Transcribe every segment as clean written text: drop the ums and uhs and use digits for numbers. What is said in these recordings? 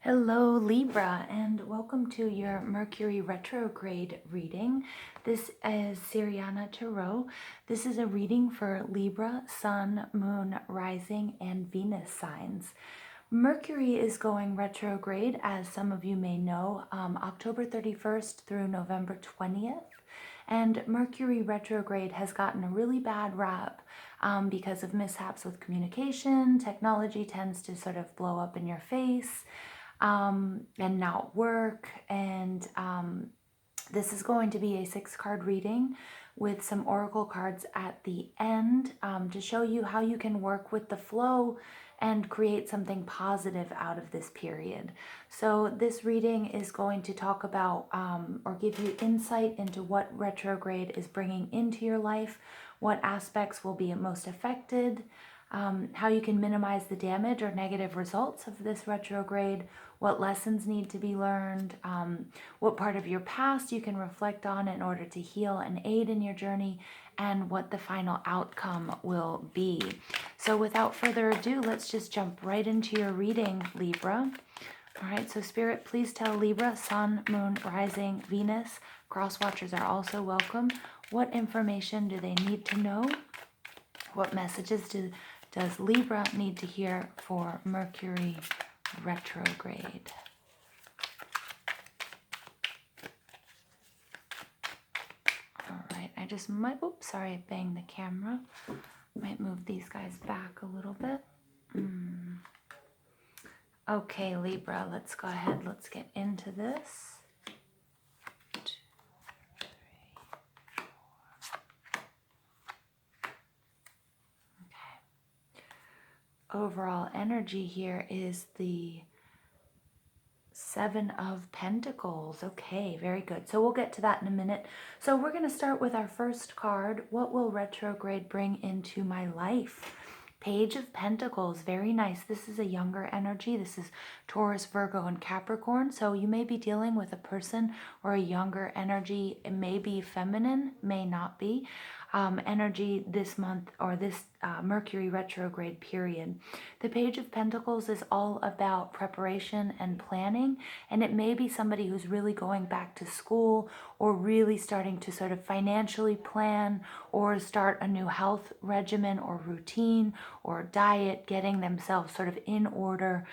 Hello Libra, and welcome to your Mercury Retrograde reading. This is Siriana Tarot. This is a reading for Libra, Sun, Moon, Rising, and Venus signs. Mercury is going retrograde, as some of you may know, October 31st through November 20th. And Mercury retrograde has gotten a really bad rap because of mishaps with communication. Technology tends to sort of blow up in your face and not work. And this is going to be a 6-card reading with some oracle cards at the end to show you how you can work with the flow and create something positive out of this period. So this reading is going to talk about or give you insight into what retrograde is bringing into your life, what aspects will be most affected, how you can minimize the damage or negative results of this retrograde, what lessons need to be learned, what part of your past you can reflect on in order to heal and aid in your journey, and what the final outcome will be. So without further ado, let's just jump right into your reading, Libra. All right, so Spirit, please tell Libra, Sun, Moon, Rising, Venus. Crosswatchers are also welcome. What information do they need to know? What messages does Libra need to hear for Mercury retrograde? All right, I just might, oops, sorry, I banged the camera. Might move these guys back a little bit. Okay, Libra, let's go ahead. Let's get into this. 2, 3, 4. Okay. Overall energy here is the 7 of Pentacles. Okay, very good. So we'll get to that in a minute. So we're going to start with our first card. What will retrograde bring into my life? Page of Pentacles, very nice. This is a younger energy. This is Taurus, Virgo, and Capricorn. So you may be dealing with a person or a younger energy. It may be feminine, may not be. Energy this month or this Mercury retrograde period. The Page of Pentacles is all about preparation and planning, and it may be somebody who's really going back to school or really starting to sort of financially plan or start a new health regimen or routine or diet, getting themselves sort of in order.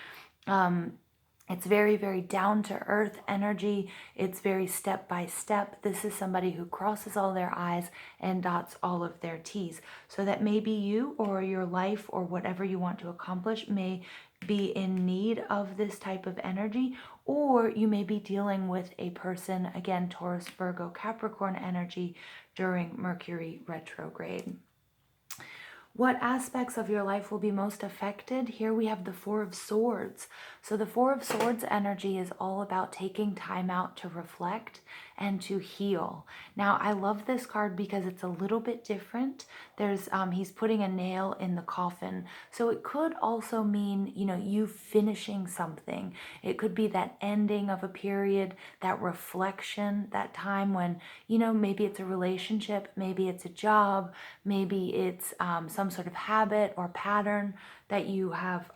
It's very, very down-to-earth energy. It's very step-by-step. This is somebody who crosses all their I's and dots all of their T's. So that maybe you or your life or whatever you want to accomplish may be in need of this type of energy, or you may be dealing with a person, again, Taurus, Virgo, Capricorn energy during Mercury retrograde. What aspects of your life will be most affected? Here we have the 4 of Swords. So the 4 of Swords energy is all about taking time out to reflect and to heal. Now, I love this card because it's a little bit different. There's he's putting a nail in the coffin. So it could also mean, you know, you finishing something. It could be that ending of a period, that reflection, that time when, you know, maybe it's a relationship, maybe it's a job, maybe it's some sort of habit or pattern that you have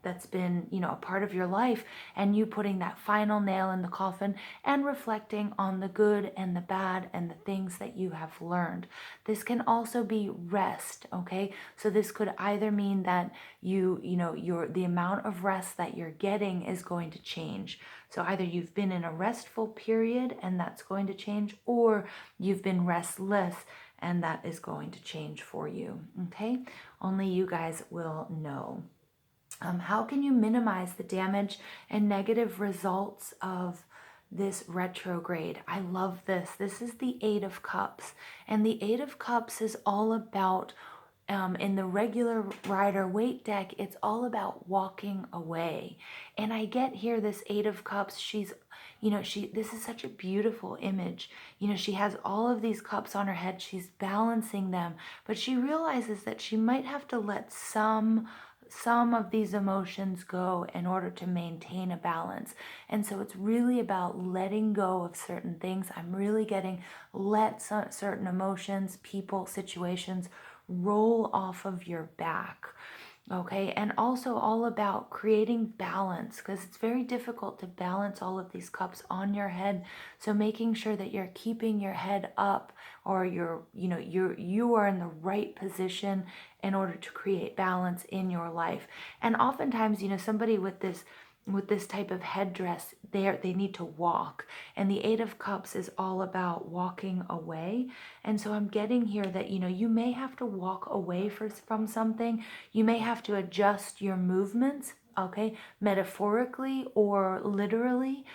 that's been, you know, a part of your life, and you putting that final nail in the coffin and reflecting on the good and the bad and the things that you have learned. This can also be rest, okay? So this could either mean that you know, the amount of rest that you're getting is going to change. So either you've been in a restful period and that's going to change, or you've been restless and that is going to change for you, okay? Only you guys will know. How can you minimize the damage and negative results of this retrograde? I love this. This is the 8 of Cups, and the 8 of Cups is all about in the regular Rider-Waite deck, it's all about walking away. And I get here this 8 of Cups, she's, you know, this is such a beautiful image. You know, she has all of these cups on her head, she's balancing them, but she realizes that she might have to let some of these emotions go in order to maintain a balance. And so it's really about letting go of certain things. I'm really getting let certain emotions, people, situations roll off of your back. Okay, and also all about creating balance, because it's very difficult to balance all of these cups on your head. So making sure that you're keeping your head up, or you are in the right position in order to create balance in your life. And oftentimes, somebody with this type of headdress, they need to walk, and the Eight of Cups is all about walking away. And so I'm getting here that you may have to walk away from something. You may have to adjust your movements, okay, metaphorically or literally,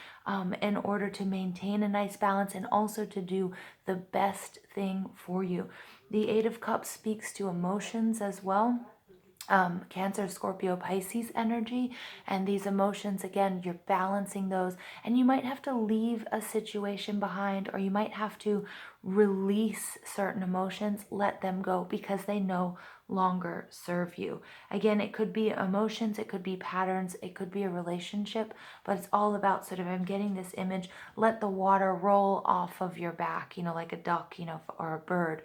in order to maintain a nice balance and also to do the best thing for you. The Eight of Cups speaks to emotions as well. Cancer, Scorpio, Pisces energy, and these emotions, again, you're balancing those, and you might have to leave a situation behind, or you might have to release certain emotions, let them go because they no longer serve you. Again, it could be emotions, it could be patterns, it could be a relationship, but it's all about sort of, I'm getting this image, let the water roll off of your back, like a duck, or a bird.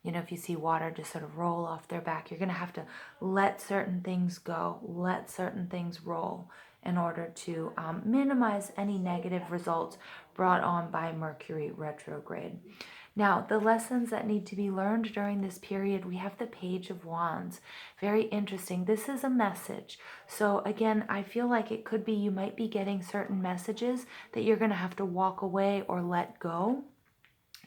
If you see water just sort of roll off their back, you're going to have to let certain things go, let certain things roll in order to minimize any negative results brought on by Mercury retrograde. Now, the lessons that need to be learned during this period, we have the Page of Wands. Very interesting. This is a message. So again, I feel like it could be you might be getting certain messages that you're going to have to walk away or let go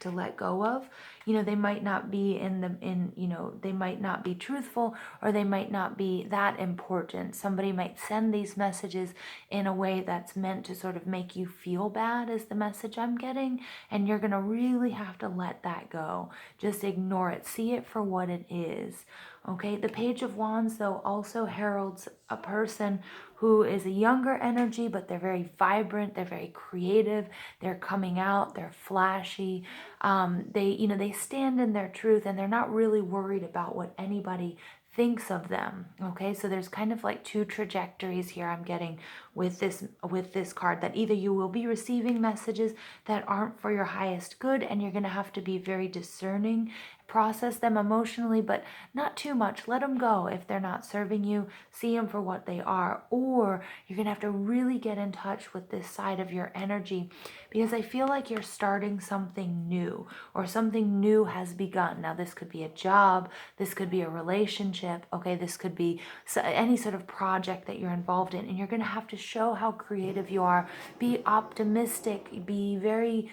of. They might not be they might not be truthful, or they might not be that important. Somebody might send these messages in a way that's meant to sort of make you feel bad, is the message I'm getting, and you're going to really have to let that go. Just ignore it. See it for what it is. Okay, the Page of Wands, though, also heralds a person who is a younger energy, but they're very vibrant, they're very creative, they're coming out, they're flashy. They stand in their truth, and they're not really worried about what anybody thinks of them. Okay, so there's kind of like two trajectories here I'm getting with this card, that either you will be receiving messages that aren't for your highest good, and you're going to have to be very discerning, process them emotionally, but not too much. Let them go if they're not serving you. See them for what they are. Or you're going to have to really get in touch with this side of your energy, because I feel like you're starting something new, or something new has begun. Now, this could be a job, this could be a relationship, okay, this could be any sort of project that you're involved in, and you're going to have to show how creative you are. Be optimistic, be very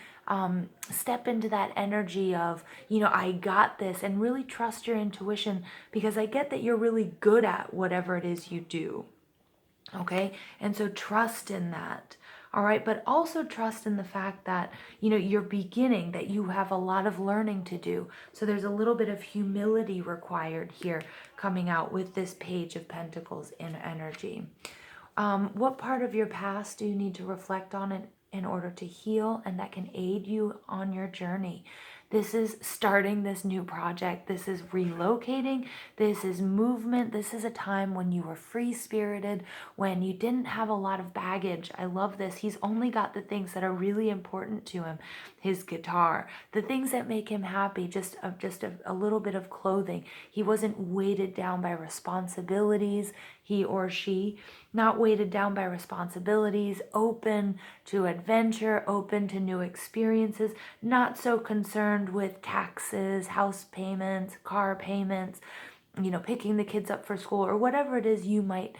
step into that energy of, I got this, and really trust your intuition, because I get that you're really good at whatever it is you do. Okay, and so trust in that. All right, but also trust in the fact that, you're beginning, that you have a lot of learning to do. So there's a little bit of humility required here coming out with this Page of Pentacles in energy. What part of your past do you need to reflect on it in order to heal, and that can aid you on your journey? This is starting this new project. This is relocating. This is movement. This is a time when you were free-spirited, when you didn't have a lot of baggage. I love this. He's only got the things that are really important to him. His guitar, the things that make him happy, just a little bit of clothing. He wasn't weighted down by responsibilities, he or she, not weighted down by responsibilities, open to adventure, open to new experiences, not so concerned with taxes, house payments, car payments, picking the kids up for school, or whatever it is you might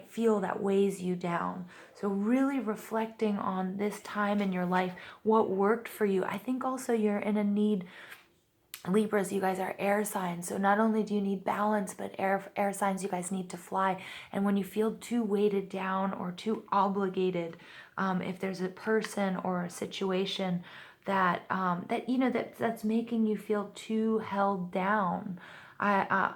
feel that weighs you down. So really reflecting on this time in your life, what worked for you. I think also you're in a need. Libras, you guys are air signs, so not only do you need balance, but air signs, you guys need to fly. And when you feel too weighted down or too obligated, if there's a person or a situation that that's making you feel too held down,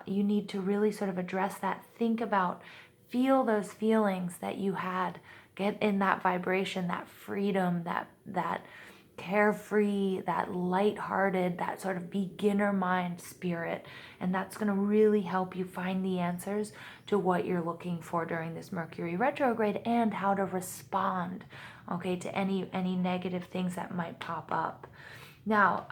you need to really sort of address that. Think about, feel those feelings that you had. Get in that vibration, that freedom, that carefree, that lighthearted, that sort of beginner mind spirit. And that's going to really help you find the answers to what you're looking for during this Mercury retrograde, and how to respond, okay, to any negative things that might pop up. Now,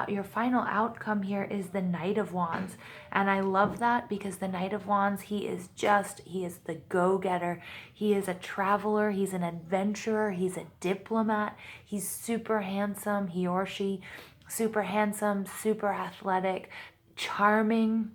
your final outcome here is the Knight of Wands. And I love that because the Knight of Wands, he is the go-getter. He is a traveler. He's an adventurer. He's a diplomat. He's super handsome. He or she, super handsome, super athletic, charming,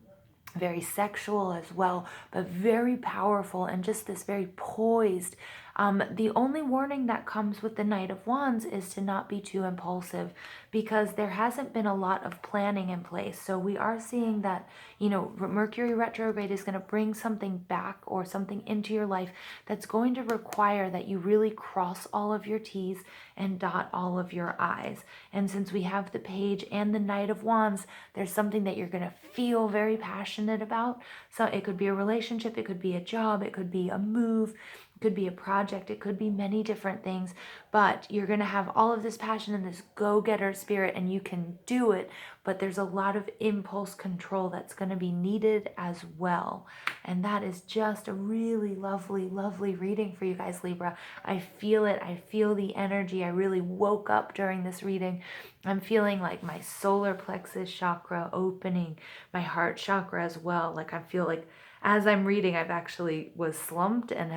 very sexual as well, but very powerful and just this very poised. The only warning that comes with the Knight of Wands is to not be too impulsive, because there hasn't been a lot of planning in place. So we are seeing that, Mercury retrograde is going to bring something back or something into your life that's going to require that you really cross all of your T's and dot all of your I's. And since we have the Page and the Knight of Wands, there's something that you're going to feel very passionate about. So it could be a relationship, it could be a job, it could be a move, it could be a project, it could be many different things, but you're going to have all of this passion and this go-getter spirit, and you can do it, but there's a lot of impulse control that's going to be needed as well. And that is just a really lovely, lovely reading for you guys, Libra. I feel it. I feel the energy. I really woke up during this reading. I'm feeling like my solar plexus chakra opening, my heart chakra as well. Like I feel like as I'm reading, I've actually was slumped and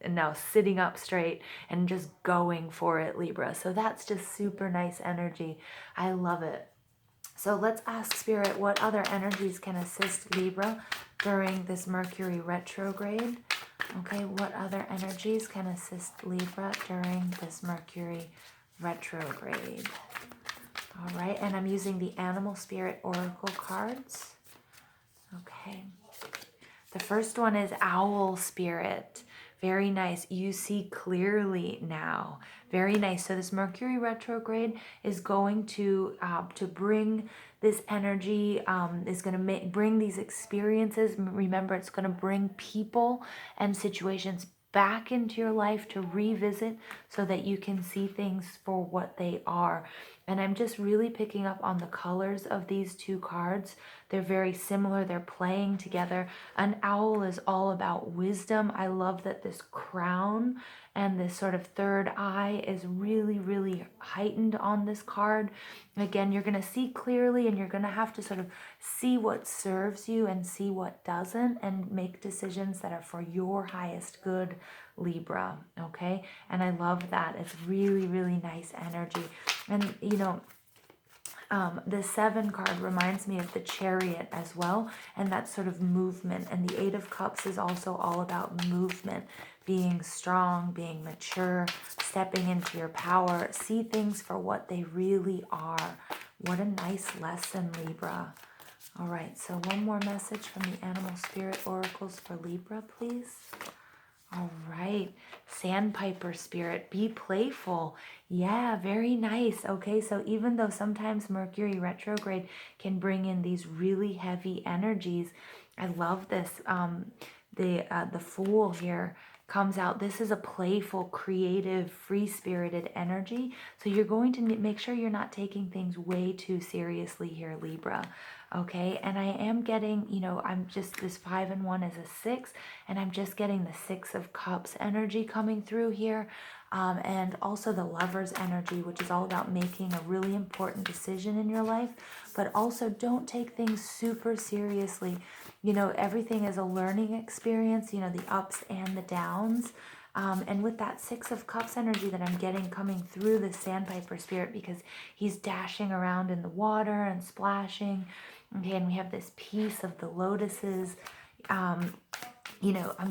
now sitting up straight and just going for it, Libra. So that's just super nice energy. I love it. So let's ask Spirit what other energies can assist Libra during this Mercury retrograde. Okay, what other energies can assist Libra during this Mercury retrograde? All right, and I'm using the Animal Spirit Oracle cards. Okay. The first one is Owl Spirit. Very nice. You see clearly now. Very nice. So this Mercury retrograde is going to bring this energy, is going to bring these experiences. Remember, it's going to bring people and situations back into your life to revisit so that you can see things for what they are. And I'm just really picking up on the colors of these two cards. They're very similar. They're playing together. An owl is all about wisdom. I love that this crown and this sort of third eye is really, really heightened on this card. Again, you're going to see clearly, and you're going to have to sort of see what serves you and see what doesn't, and make decisions that are for your highest good, Libra. Okay? And I love that. It's really, really nice energy. And, the 7 card reminds me of the Chariot as well, and that sort of movement. And the 8 of Cups is also all about movement, being strong, being mature, stepping into your power. See things for what they really are. What a nice lesson, Libra. All right, so one more message from the Animal Spirit Oracles for Libra, please. All right, Sandpiper Spirit, be playful. Yeah, very nice. Okay, so even though sometimes Mercury retrograde can bring in these really heavy energies, I love this. The Fool here comes out. This is a playful, creative, free-spirited energy. So you're going to make sure you're not taking things way too seriously here, Libra. Okay, and I am getting, I'm just, this 5 and 1 is a 6, and I'm just getting the 6 of Cups energy coming through here, and also the Lover's energy, which is all about making a really important decision in your life, but also don't take things super seriously. Everything is a learning experience, the ups and the downs. And with that 6 of Cups energy that I'm getting coming through the Sandpiper Spirit, because he's dashing around in the water and splashing. Okay, and we have this piece of the lotuses. I'm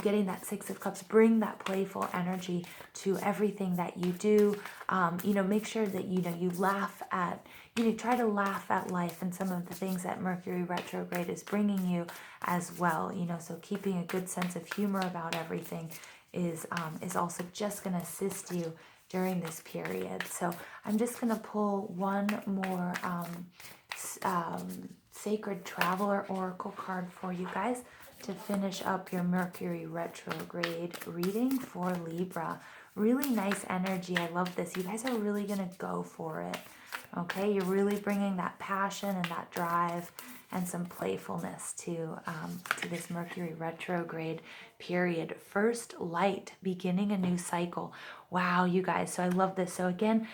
getting that 6 of Cups. Bring that playful energy to everything that you do. Make sure that, you laugh at, try to laugh at life and some of the things that Mercury retrograde is bringing you as well. So keeping a good sense of humor about everything is also just going to assist you during this period. So I'm just going to pull one more Sacred Traveler Oracle card for you guys to finish up your Mercury retrograde reading for Libra. Really nice energy. I love this. You guys are really going to go for it. Okay, you're really bringing that passion and that drive and some playfulness to this Mercury retrograde period, first light, beginning a new cycle. Wow, you guys. So I love this. So again,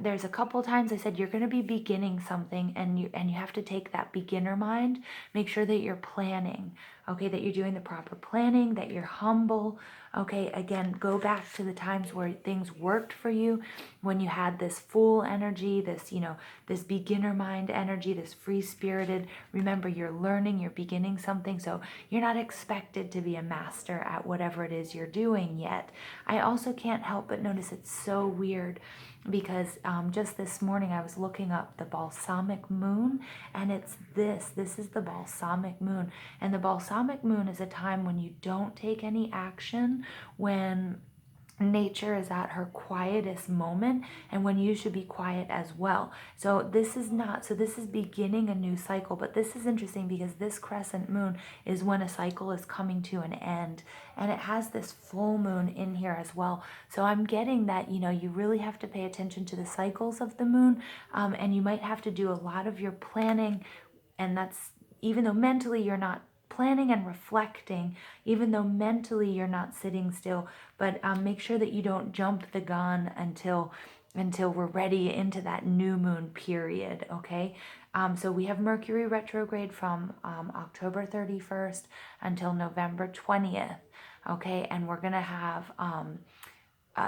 there's a couple times I said you're going to be beginning something, and you have to take that beginner mind. Make sure that you're planning, okay, that you're doing the proper planning, that you're humble. Okay, again, go back to the times where things worked for you, when you had this full energy, this, this beginner mind energy, this free spirited. Remember, you're learning, you're beginning something, so you're not expected to be a master at whatever it is you're doing yet. I also can't help but notice it's so weird because just this morning I was looking up the balsamic moon, and it's this is the balsamic moon. And the balsamic moon is a time when you don't take any action, when nature is at her quietest moment, and when you should be quiet as well. So this is beginning a new cycle. But this is interesting because this crescent moon is when a cycle is coming to an end, and it has this full moon in here as well. So I'm getting that you really have to pay attention to the cycles of the moon, and you might have to do a lot of your planning. And that's even though mentally you're not planning and reflecting, even though mentally you're not sitting still. But make sure that you don't jump the gun until we're ready into that new moon period. Okay, so we have Mercury retrograde from October 31st until November 20th. Okay, and we're gonna have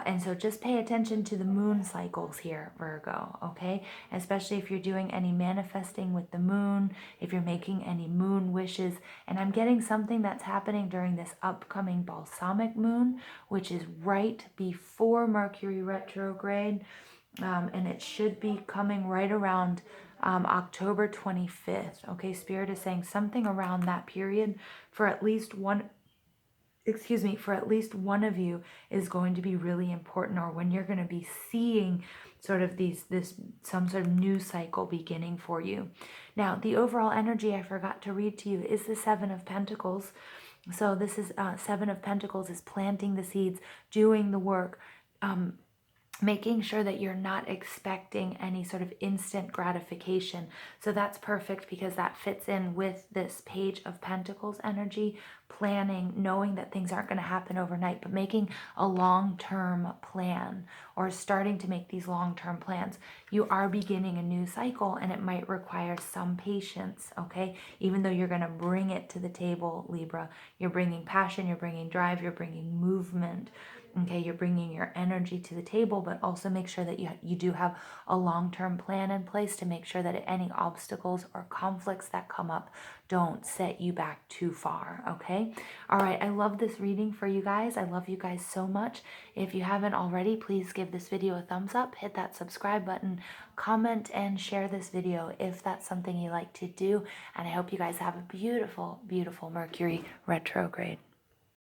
and so just pay attention to the moon cycles here, Virgo, okay? Especially if you're doing any manifesting with the moon, if you're making any moon wishes. And I'm getting something that's happening during this upcoming balsamic moon, which is right before Mercury retrograde. And it should be coming right around October 25th, okay? Spirit is saying something around that period for at least one of you is going to be really important, or when you're going to be seeing sort of some sort of new cycle beginning for you. Now, the overall energy I forgot to read to you is the Seven of Pentacles. So this is Seven of Pentacles is planting the seeds, doing the work, making sure that you're not expecting any sort of instant gratification. So that's perfect because that fits in with this Page of Pentacles energy, planning, knowing that things aren't going to happen overnight, but making a long-term plan, or starting to make these long-term plans. You are beginning a new cycle, and it might require some patience, okay? Even though you're going to bring it to the table, Libra. You're bringing passion, you're bringing drive, you're bringing movement. Okay, you're bringing your energy to the table, but also make sure that you do have a long-term plan in place to make sure that any obstacles or conflicts that come up don't set you back too far, okay? All right, I love this reading for you guys. I love you guys so much. If you haven't already, please give this video a thumbs up, hit that subscribe button, comment, and share this video if that's something you like to do. And I hope you guys have a beautiful, beautiful Mercury retrograde.